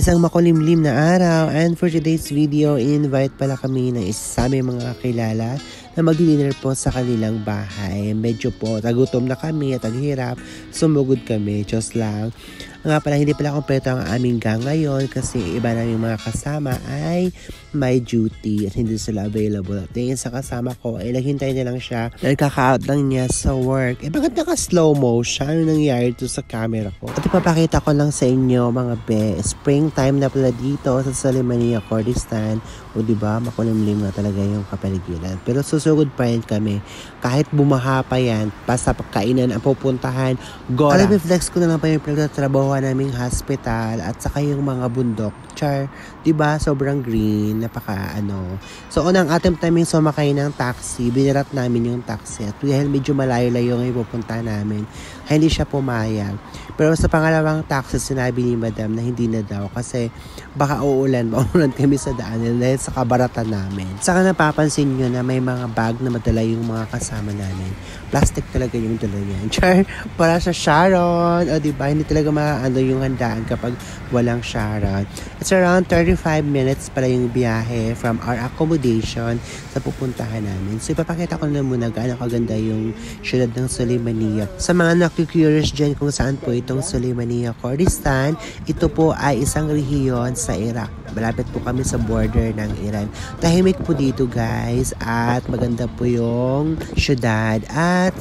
Isang makulimlim na araw, and for today's video, invite pala kami ng isa sa aming mga kakilala na mag-dinner po sa kanilang bahay. Medyo po tagutom na kami at naghirap, sumugod kami, just lang. Nga pala, hindi pala kompleto ang aming gang ngayon kasi iba naming mga kasama ay may duty at hindi sila available. At yung sa kasama ko ay naghintay na lang siya, nagkaka-out lang niya sa work. Bakit naka-slow motion? Ano nangyari to sa camera ko? At ipapakita ko lang sa inyo mga be, springtime na pala dito sa Salimania, Kurdistan. O diba, makulimlim na talaga yung kapaligiran. Pero susugod pa rin kami. Kahit bumaha pa yan, basta pagkainan ang pupuntahan, Gora. Alam, flex ko na lang pa yung pagtatrabaho naming hospital at saka yung mga bundok. Char, diba? Sobrang green, napaka ano. So, unang attempt namin sumakay ng taxi, binirat namin yung taxi at dahil medyo malayo-layo yung ipupunta namin, hindi siya pumayag. Pero sa pangalawang taxi, sinabi ni madam na hindi na daw kasi baka maulan kami sa daan dahil sa kabaratan namin. Saka napapansin nyo na may mga bag na madala yung mga kasama namin. Plastic talaga yung dala niyan. Char, para sa Sharon. O diba, hindi talaga maano yung handaan kapag walang Sharon. It's around 35 minutes para yung biyahe from our accommodation sa pupuntahan namin. So ipapakita ko na muna gaano kaganda yung syudad ng Sulaymaniyah. Sa mga nakikurious dyan kung saan po itong Sulaymaniyah, Kurdistan, ito po ay isang rehiyon sa Iraq. Malapit po kami sa border ng Iran. Tahimik po dito guys at maganda po yung syudad. At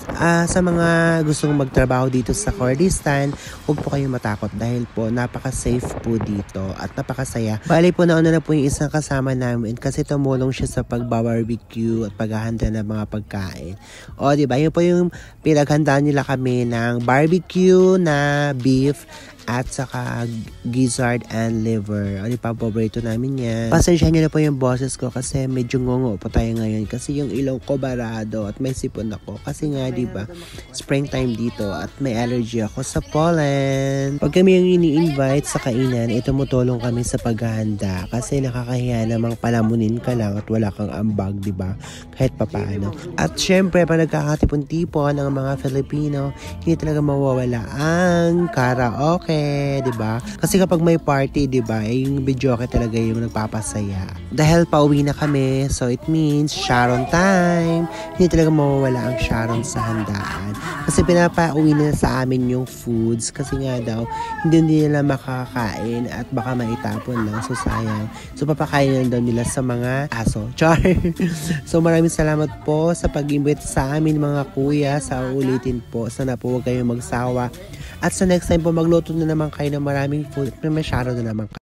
sa mga gustong magtrabaho dito sa Kurdistan, huwag po kayong matakot dahil po napaka-safe po dito at napakasaya. Bali po nauna na po yung isang kasama namin kasi tumulong siya sa pag-barbecue at paghahanda ng mga pagkain. O diba, yun po yung pinaghanda nila kami ng barbecue na beef at saka gizzard and liver. Ano pa, paborito namin yan. Pasensya nyo na po yung boses ko kasi medyo ngongo po tayo ngayon kasi yung ilong ko barado at may sipon ako. Kasi nga, diba, springtime dito at may allergy ako sa pollen. Pag kami yung ini-invite sa kainan, tumutulong kami sa paghahanda kasi nakakahiya namang palamunin ka lang at wala kang ambag, diba? Kahit papaano. At syempre, pag nagkakatipon-tipon ng mga Filipino, hindi talaga mawawala ang karaoke. Diba? Kasi kapag may party, diba, yung videoke talaga yung nagpapasaya. Dahil pauwi na kami, so it means Sharon time. Hindi talaga mawawala ang Sharon sa handaan. Kasi pinapauwi nila sa amin yung foods kasi nga daw, hindi nila makakain at baka maitapon lang. So sayang. So papakain lang daw nila sa mga aso. Char! So maraming salamat po sa pag-invite sa amin mga kuya. Sa ulitin po. Sana po huwag kayong magsawa. At sa next time po, magluto na naman kayo ng maraming food at may Sharon na naman kayo.